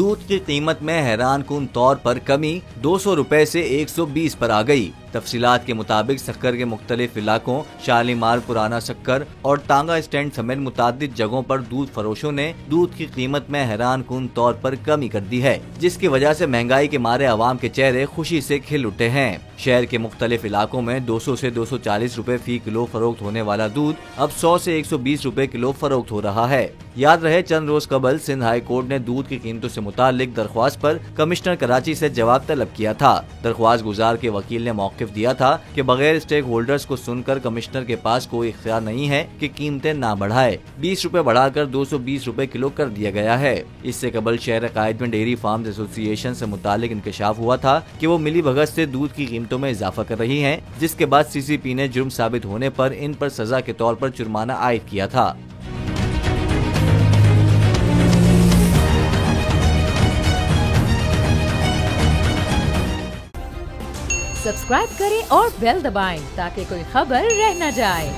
दूध की कीमत में हैरानकुन तौर पर कमी 200 रुपए से 120 पर आ गई। तफसीलात के मुताबिक शक्कर के मुख्तलिफ इलाकों शालीमार, पुराना शक्कर और टांगा स्टैंड समेत मुतादिद जगहों पर दूध फरोशों ने दूध की कीमत में हैरानकुन तौर पर कमी कर दी है, जिसकी वजह से महंगाई के मारे आवाम के चेहरे खुशी से खिल उठे हैं। शहर के मुख्तलिफ इलाकों में 200 से 240 रुपए फी किलो फरोख्त होने वाला दूध अब 100 से 120 रुपए किलो फरोख्त हो रहा है। याद रहे, चंद रोज कबल सिंध हाई कोर्ट ने दूध की कीमतों से मुतालिक दरख्वास्त पर कमिश्नर कराची से जवाब तलब किया था। दरख्वास्त गुजार के वकील ने मौक़िफ़ दिया था कि बगैर स्टेक होल्डर्स को सुनकर कमिश्नर के पास कोई इख्तियार नहीं है कि कीमतें ना बढ़ाए। 20 रुपए बढ़ाकर 220 रुपए किलो कर दिया गया है। इससे कबल शहर कायद में डेयरी फार्म्स एसोसिएशन से मुतालिक इंकशाफ हुआ था कि वो मिली भगत से दूध की कीमतों में इजाफा कर रही हैं, जिसके बाद CCP ने जुर्म साबित होने पर इन पर सजा के तौर पर जुर्माना आयद किया था। सब्सक्राइब करें और बेल दबाएं ताकि कोई खबर रह न जाए।